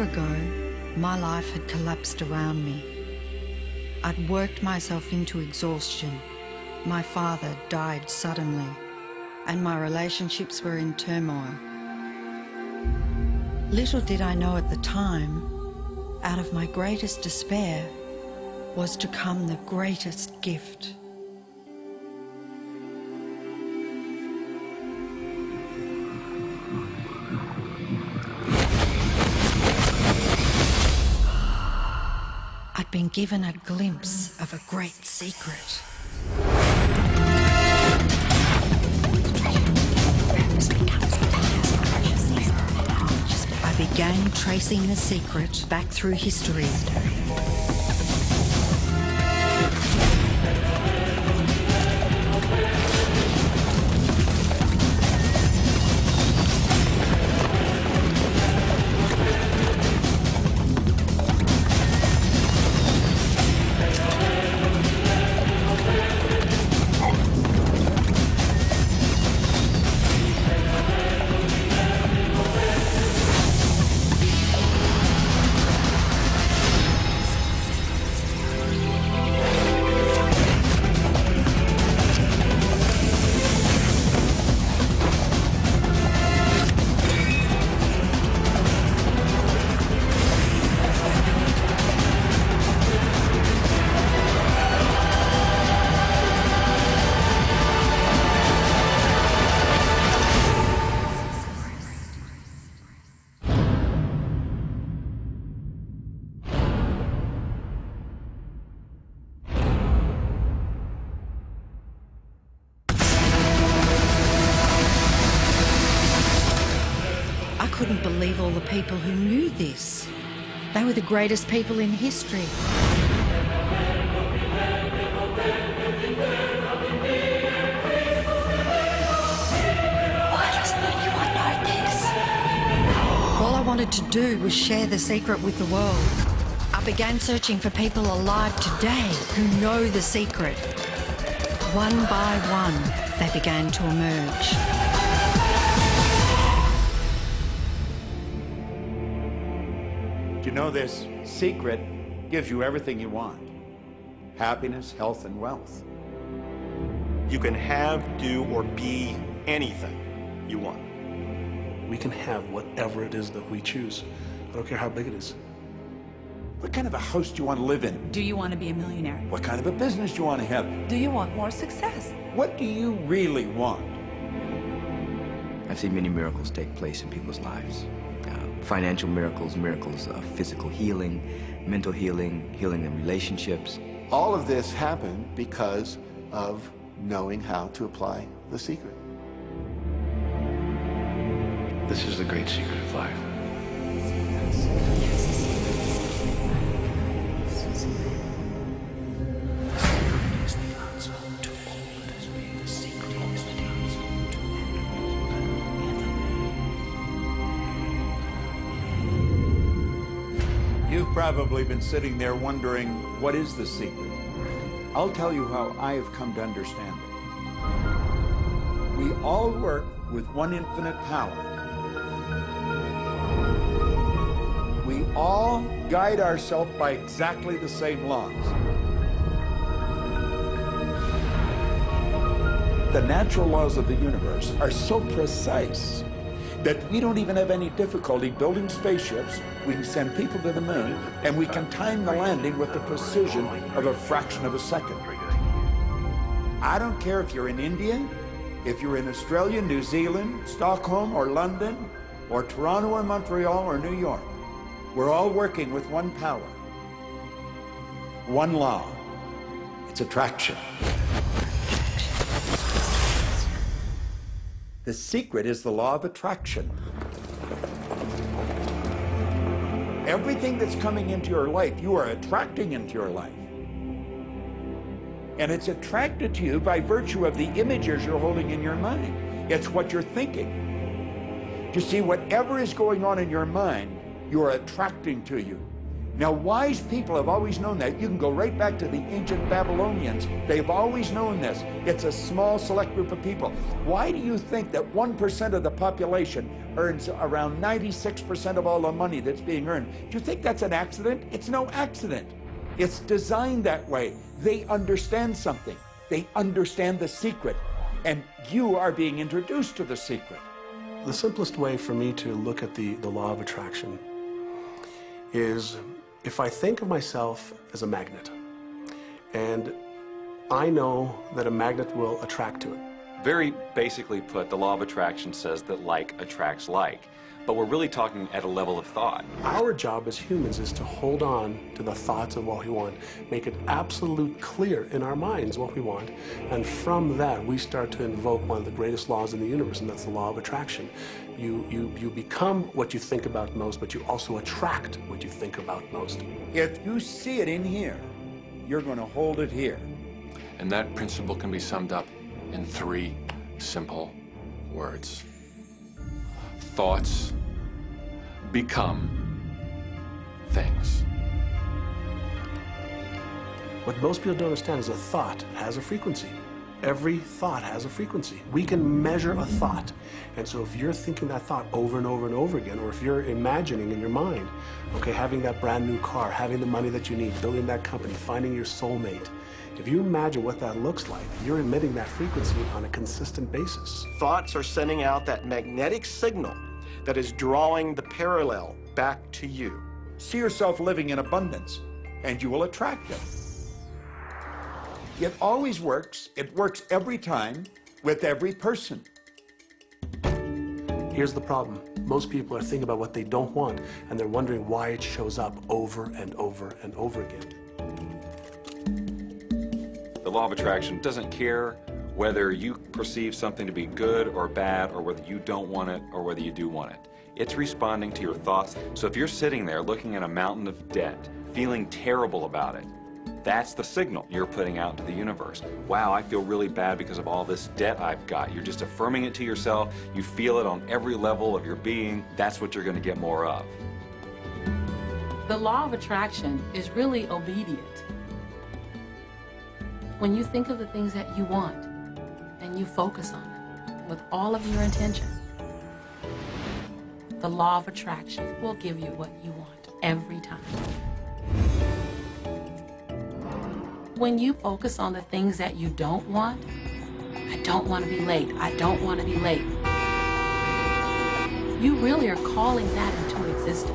year ago, my life had collapsed around me. I'd worked myself into exhaustion. My father died suddenly, and my relationships were in turmoil. Little did I know at the time, out of my greatest despair was to come the greatest gift. I'd been given a glimpse of a great secret. I began tracing the secret back through history. I couldn't believe all the people who knew this. They were the greatest people in history. Why doesn't anyone know this? All I wanted to do was share the secret with the world. I began searching for people alive today who know the secret. One by one, they began to emerge. You know, this secret gives you everything you want. Happiness, health, and wealth. You can have, do, or be anything you want. We can have whatever it is that we choose. I don't care how big it is. What kind of a house do you want to live in? Do you want to be a millionaire? What kind of a business do you want to have? Do you want more success? What do you really want? I've seen many miracles take place in people's lives. Financial miracles, miracles of physical healing, mental healing, healing in relationships. All of this happened because of knowing how to apply the secret. This is the great secret of life. You've probably been sitting there wondering, what is the secret? I'll tell you how I have come to understand it. We all work with one infinite power. We all guide ourselves by exactly the same laws. The natural laws of the universe are so precise that we don't even have any difficulty building spaceships. We can send people to the moon, and we can time the landing with the precision of a fraction of a second. I don't care if you're in India, if you're in Australia, New Zealand, Stockholm, or London, or Toronto, or Montreal, or New York. We're all working with one power, one law. It's attraction. The secret is the law of attraction. Everything that's coming into your life, you are attracting into your life. And it's attracted to you by virtue of the images you're holding in your mind. It's what you're thinking. You see, whatever is going on in your mind, you are attracting to you. Now, wise people have always known that. You can go right back to the ancient Babylonians. They've always known this. It's a small, select group of people. Why do you think that 1% of the population earns around 96% of all the money that's being earned? Do you think that's an accident? It's no accident. It's designed that way. They understand something. They understand the secret. And you are being introduced to the secret. The simplest way for me to look at the law of attraction is if I think of myself as a magnet, and I know that a magnet will attract to it. Very basically put, the law of attraction says that like attracts like. But we're really talking at a level of thought. Our job as humans is to hold on to the thoughts of what we want, make it absolute clear in our minds what we want, and from that we start to invoke one of the greatest laws in the universe, and that's the law of attraction. You become what you think about most, but you also attract what you think about most. If you see it in here, you're going to hold it here. And that principle can be summed up in 3 simple words. Thoughts become things. What most people don't understand is a thought has a frequency. Every thought has a frequency. We can measure a thought. And so if you're thinking that thought over and over and over again, or if you're imagining in your mind, okay, having that brand new car, having the money that you need, building that company, finding your soulmate, if you imagine what that looks like, you're emitting that frequency on a consistent basis. Thoughts are sending out that magnetic signal that is drawing the parallel back to you. See yourself living in abundance, and you will attract it. It always works. It works every time with every person. Here's the problem. Most people are thinking about what they don't want, and they're wondering why it shows up over and over and over again. The law of attraction doesn't care whether you perceive something to be good or bad, or whether you don't want it or whether you do want it. It's responding to your thoughts. So if you're sitting there looking at a mountain of debt, feeling terrible about it, that's the signal you're putting out into the universe. Wow, I feel really bad because of all this debt I've got. You're just affirming it to yourself. You feel it on every level of your being. That's what you're going to get more of. The law of attraction is really obedient. When you think of the things that you want and you focus on them with all of your intention, the law of attraction will give you what you want every time. When you focus on the things that you don't want, I don't want to be late, I don't want to be late, you really are calling that into existence.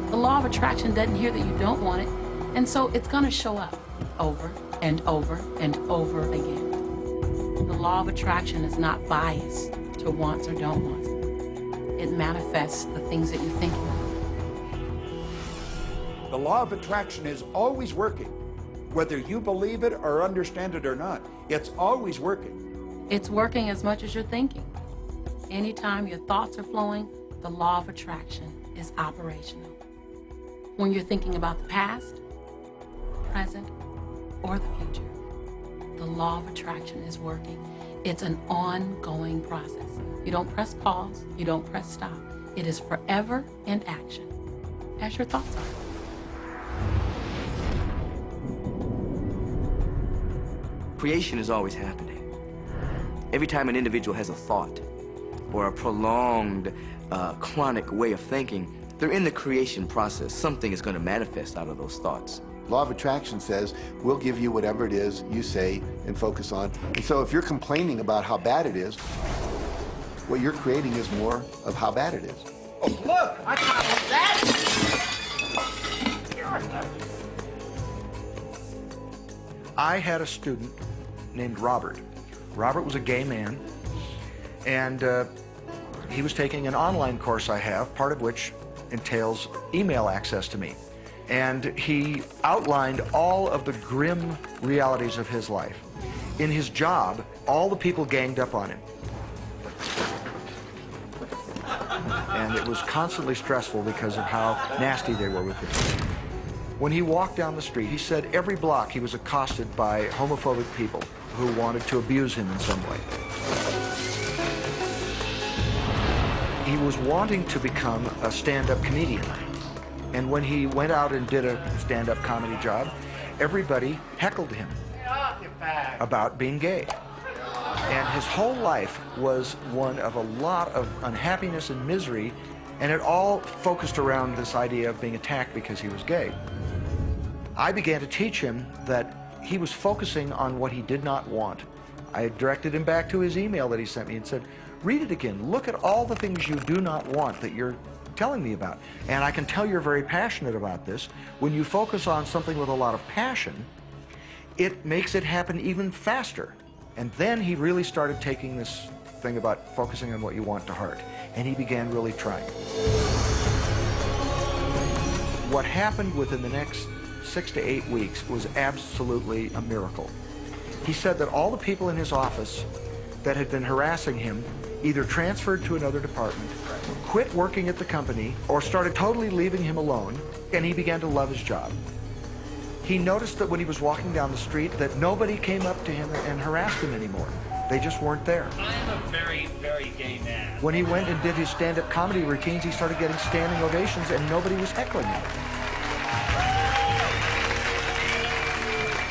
The law of attraction doesn't hear that you don't want it, and so it's going to show up over and over and over again. The law of attraction is not biased to wants or don't wants. It manifests the things that you think you want. The law of attraction is always working. Whether you believe it or understand it or not, it's always working. It's working as much as you're thinking. Anytime your thoughts are flowing, the law of attraction is operational. When you're thinking about the past, present, or the future, the law of attraction is working. It's an ongoing process. You don't press pause, you don't press stop. It is forever in action, as your thoughts are. Creation is always happening. Every time an individual has a thought or a prolonged, chronic way of thinking, they're in the creation process. Something is going to manifest out of those thoughts. Law of attraction says, we'll give you whatever it is you say and focus on. And so if you're complaining about how bad it is, what you're creating is more of how bad it is. Oh, look, I got that. I had a student named Robert. Robert was a gay man, and he was taking an online course I have, part of which entails email access to me. And he outlined all of the grim realities of his life. In his job, all the people ganged up on him. And it was constantly stressful because of how nasty they were with him. When he walked down the street, he said every block he was accosted by homophobic people who wanted to abuse him in some way. He was wanting to become a stand-up comedian. And when he went out and did a stand-up comedy job, everybody heckled him about being gay. And his whole life was one of a lot of unhappiness and misery, and it all focused around this idea of being attacked because he was gay. I began to teach him that he was focusing on what he did not want. I directed him back to his email that he sent me and said, read it again. Look at all the things you do not want that you're telling me about. And I can tell you're very passionate about this. When you focus on something with a lot of passion, it makes it happen even faster. And then he really started taking this thing about focusing on what you want to heart. And he began really trying. What happened within the next 6 to 8 weeks was absolutely a miracle. He said that all the people in his office that had been harassing him either transferred to another department, quit working at the company, or started totally leaving him alone, and he began to love his job. He noticed that when he was walking down the street that nobody came up to him and harassed him anymore. They just weren't there. I am a very, very gay man. When he went and did his stand-up comedy routines, he started getting standing ovations and nobody was heckling him.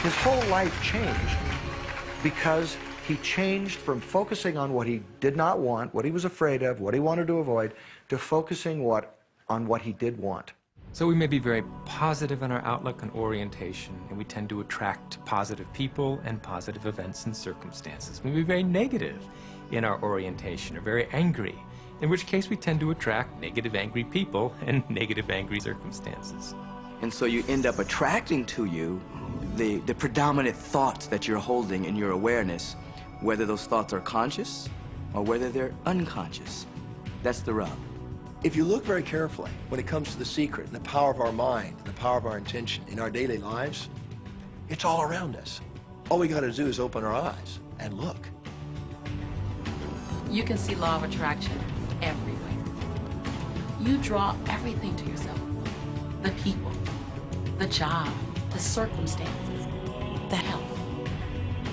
His whole life changed because he changed from focusing on what he did not want, what he was afraid of, what he wanted to avoid, to focusing on what he did want. So we may be very positive in our outlook and orientation, and we tend to attract positive people and positive events and circumstances. We may be very negative in our orientation, or very angry, in which case we tend to attract negative, angry people and negative, angry circumstances. And so you end up attracting to you the predominant thoughts that you're holding in your awareness, whether those thoughts are conscious or whether they're unconscious. That's the rub. If you look very carefully when it comes to the secret and the power of our mind, and the power of our intention in our daily lives, it's all around us. All we got to do is open our eyes and look. You can see law of attraction everywhere. You draw everything to yourself. The people, the job, the circumstances, the health,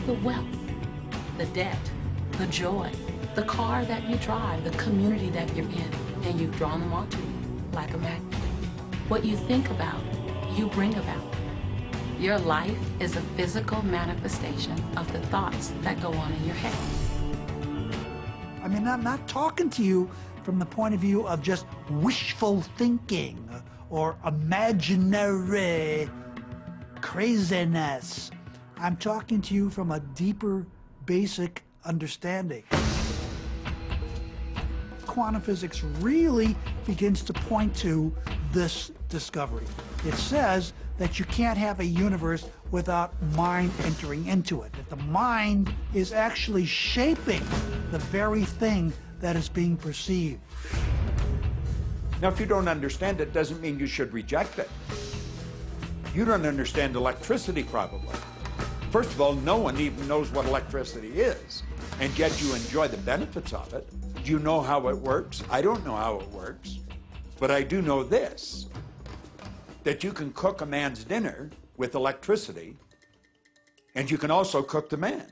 the wealth, the debt, the joy, the car that you drive, the community that you're in, and you've drawn them onto you like a magnet. What you think about, you bring about. Your life is a physical manifestation of the thoughts that go on in your head. I mean, I'm not talking to you from the point of view of just wishful thinking or imaginary craziness. I'm talking to you from a deeper, basic understanding. Quantum physics really begins to point to this discovery. It says that you can't have a universe without mind entering into it, that the mind is actually shaping the very thing that is being perceived. Now, if you don't understand it, doesn't mean you should reject it. You don't understand electricity, probably. First of all, no one even knows what electricity is, and yet you enjoy the benefits of it. Do you know how it works? I don't know how it works, but I do know this, that you can cook a man's dinner with electricity, and you can also cook the man.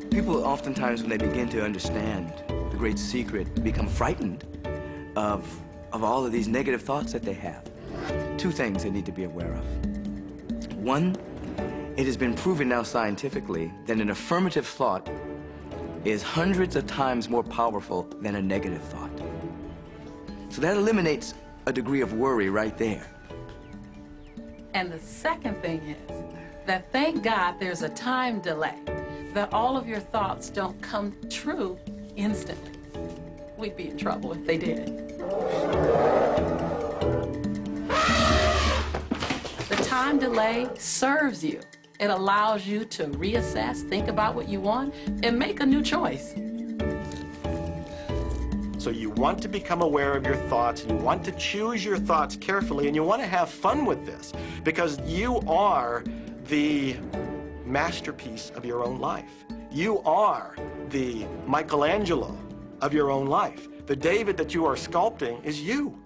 People oftentimes, when they begin to understand the great secret, become frightened of all of these negative thoughts that they have. Two things they need to be aware of. One, it has been proven now scientifically that an affirmative thought is hundreds of times more powerful than a negative thought. So that eliminates a degree of worry right there. And the second thing is that thank God there's a time delay, that all of your thoughts don't come true instantly. We'd be in trouble if they did. The time delay serves you. It allows you to reassess, think about what you want, and make a new choice. So you want to become aware of your thoughts, and you want to choose your thoughts carefully, and you want to have fun with this, because you are the masterpiece of your own life. You are the Michelangelo of your own life. The David that you are sculpting is you,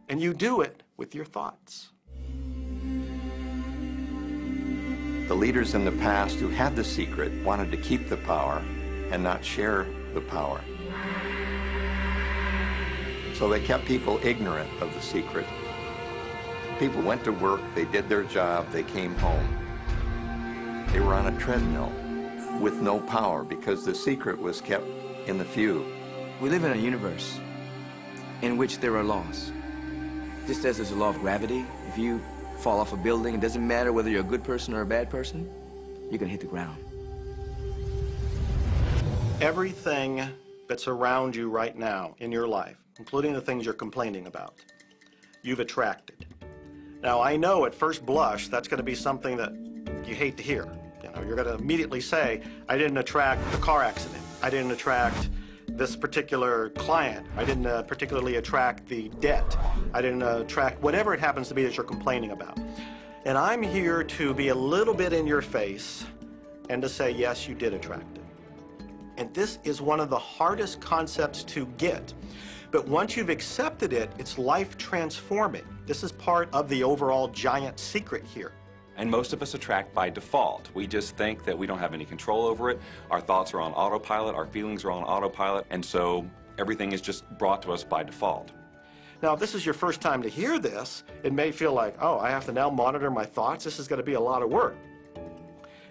and you do it with your thoughts. The leaders in the past who had the secret wanted to keep the power and not share the power. So they kept people ignorant of the secret. People went to work, they did their job, they came home. They were on a treadmill with no power because the secret was kept in the few. We live in a universe in which there are laws. Just as there's a law of gravity, if you fall off a building, it doesn't matter whether you're a good person or a bad person, you're gonna hit the ground. Everything that's around you right now in your life, including the things you're complaining about, you've attracted. Now, I know at first blush that's going to be something that you hate to hear. You know, you're going to immediately say, I didn't attract the car accident. I didn't attract this particular client. I didn't particularly attract the debt. I didn't attract whatever it happens to be that you're complaining about. And I'm here to be a little bit in your face and to say, yes, you did attract it. And this is one of the hardest concepts to get. But once you've accepted it, it's life transforming. This is part of the overall giant secret here. And most of us attract by default. We just think that we don't have any control over it. Our thoughts are on autopilot, our feelings are on autopilot, and so everything is just brought to us by default. Now, if this is your first time to hear this, it may feel like, oh, I have to now monitor my thoughts. This is going to be a lot of work.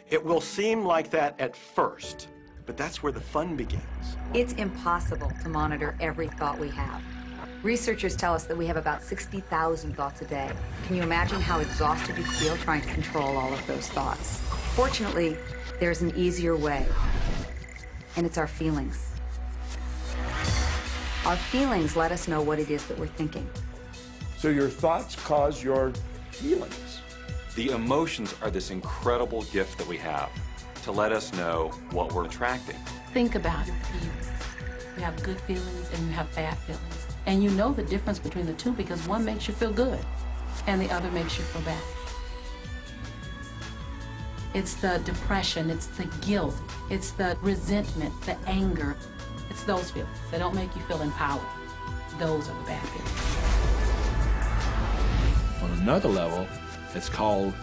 It will seem like that at first, but that's where the fun begins. It's impossible to monitor every thought we have. Researchers tell us that we have about 60,000 thoughts a day. Can you imagine how exhausted you feel trying to control all of those thoughts? Fortunately, there's an easier way, and it's our feelings. Our feelings let us know what it is that we're thinking. So your thoughts cause your feelings. The emotions are this incredible gift that we have to let us know what we're attracting. Think about your feelings. You have good feelings and you have bad feelings. And you know the difference between the two because one makes you feel good and the other makes you feel bad. It's the depression, it's the guilt, it's the resentment, the anger. It's those feelings that don't make you feel empowered. Those are the bad feelings. On another level, it's called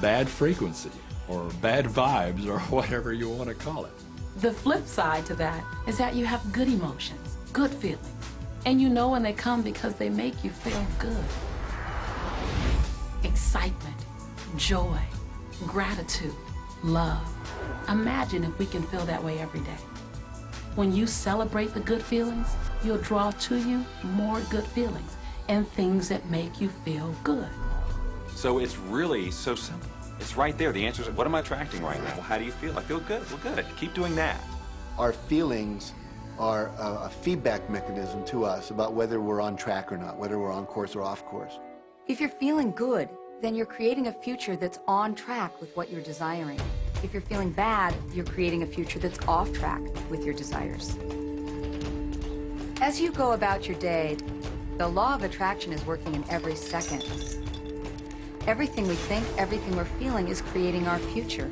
bad frequency or bad vibes or whatever you want to call it. The flip side to that is that you have good emotions, good feelings. And you know when they come because they make you feel good. Excitement, joy, gratitude, love. Imagine if we can feel that way every day. When you celebrate the good feelings, you'll draw to you more good feelings and things that make you feel good. So it's really so simple. It's right there. The answer is, what am I attracting right now? Well, how do you feel? I feel good. Well, good. Keep doing that. Our feelings are a feedback mechanism to us about whether we're on track or not, whether we're on course or off course. If you're feeling good, then you're creating a future that's on track with what you're desiring. If you're feeling bad, you're creating a future that's off track with your desires. As you go about your day, the law of attraction is working in every second. Everything we think, everything we're feeling is creating our future.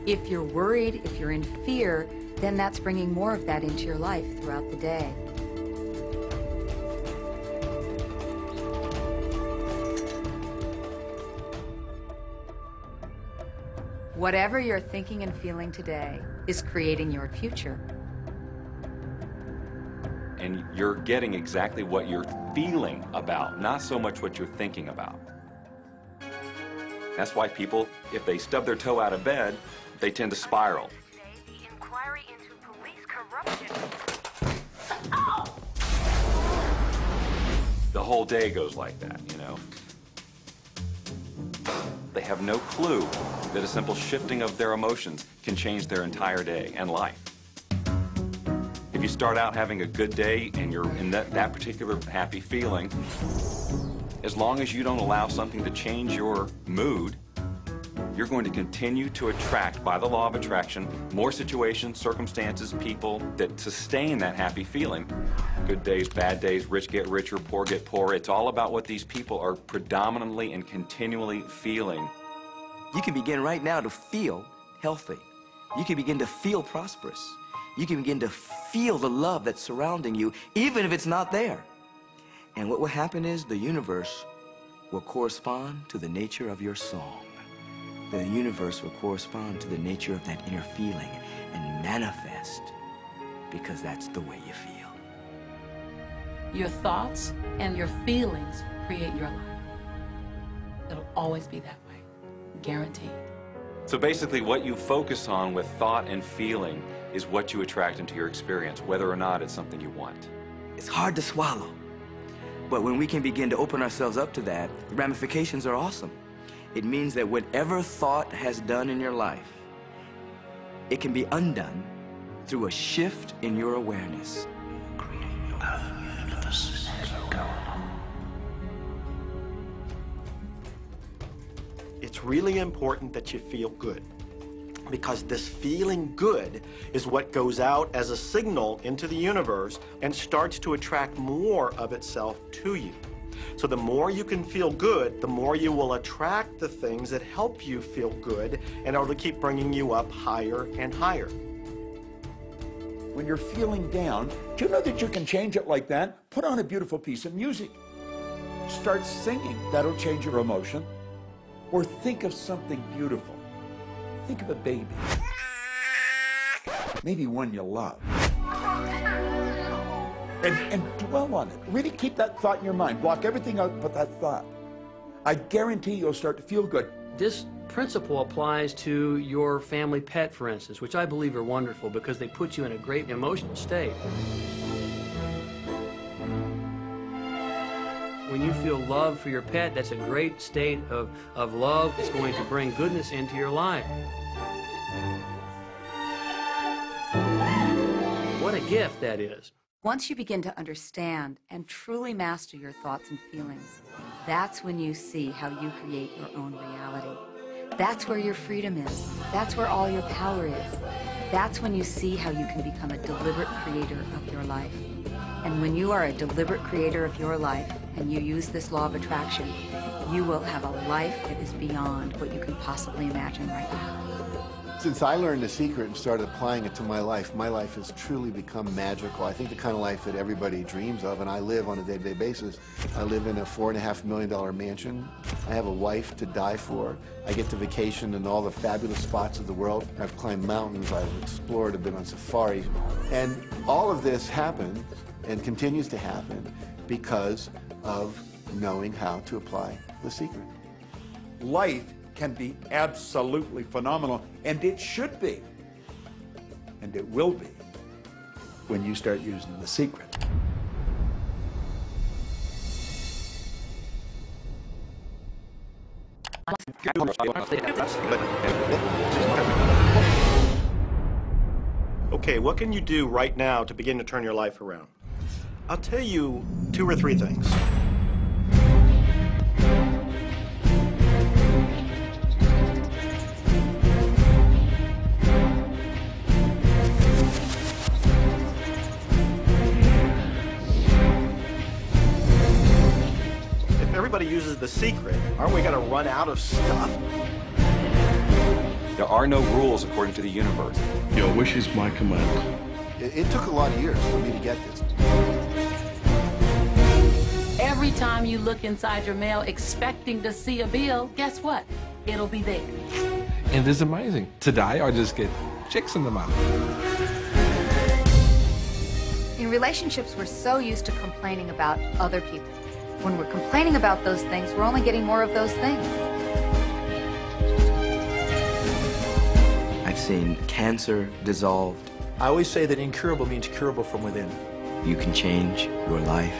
If you're worried, if you're in fear, then that's bringing more of that into your life throughout the day. Whatever you're thinking and feeling today is creating your future. And you're getting exactly what you're feeling about, not so much what you're thinking about. That's why people, if they stub their toe out of bed, they tend to spiral. The whole day goes like that, you know. They have no clue that a simple shifting of their emotions can change their entire day and life. If you start out having a good day and you're in that particular happy feeling, as long as you don't allow something to change your mood, you're going to continue to attract, by the law of attraction, more situations, circumstances, people that sustain that happy feeling. Good days, bad days, rich get richer, poor get poorer. It's all about what these people are predominantly and continually feeling. You can begin right now to feel healthy. You can begin to feel prosperous. You can begin to feel the love that's surrounding you, even if it's not there. And what will happen is the universe will correspond to the nature of your song. The universe will correspond to the nature of that inner feeling and manifest because that's the way you feel. Your thoughts and your feelings create your life. It'll always be that way, guaranteed. So basically what you focus on with thought and feeling is what you attract into your experience, whether or not it's something you want. It's hard to swallow. But when we can begin to open ourselves up to that, the ramifications are awesome. It means that whatever thought has done in your life, it can be undone through a shift in your awareness. It's really important that you feel good, because this feeling good is what goes out as a signal into the universe and starts to attract more of itself to you. So the more you can feel good, the more you will attract the things that help you feel good, and it'll keep bringing you up higher and higher. When you're feeling down, do you know that you can change it like that? Put on a beautiful piece of music. Start singing. That'll change your emotion. Or think of something beautiful. Think of a baby. Maybe one you love. And dwell on it. Really keep that thought in your mind. Block everything out but that thought. I guarantee you'll start to feel good. This principle applies to your family pet, for instance, which I believe are wonderful because they put you in a great emotional state. When you feel love for your pet, that's a great state of love. It's going to bring goodness into your life. What a gift that is. Once you begin to understand and truly master your thoughts and feelings, that's when you see how you create your own reality. That's where your freedom is. That's where all your power is. That's when you see how you can become a deliberate creator of your life. And when you are a deliberate creator of your life and you use this law of attraction, you will have a life that is beyond what you can possibly imagine right now. Since I learned the secret and started applying it to my life has truly become magical. I think the kind of life that everybody dreams of, and I live on a day-to-day basis. I live in a $4.5 million mansion. I have a wife to die for. I get to vacation in all the fabulous spots of the world. I've climbed mountains, I've explored, I've been on safari. And all of this happens and continues to happen because of knowing how to apply the secret. Life can be absolutely phenomenal, and it should be, and it will be, when you start using the secret. Okay, what can you do right now to begin to turn your life around? I'll tell you 2 or 3 things. If everybody uses the secret, aren't we going to run out of stuff? There are no rules according to the universe. Your wish is my command. It took a lot of years for me to get this. Every time you look inside your mail expecting to see a bill, guess what? It'll be there. And it's amazing. Today I just get checks in the mail. In relationships, we're so used to complaining about other people. When we're complaining about those things, we're only getting more of those things. I've seen cancer dissolved. I always say that incurable means curable from within. You can change your life,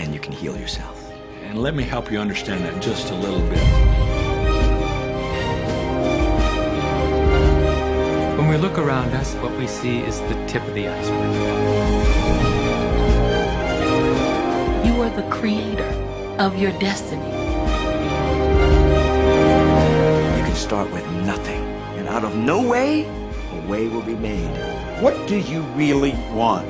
and you can heal yourself. And let me help you understand that just a little bit. When we look around us, what we see is the tip of the iceberg. You are the creator of your destiny. You can start with nothing, and out of no way, a way will be made. What do you really want?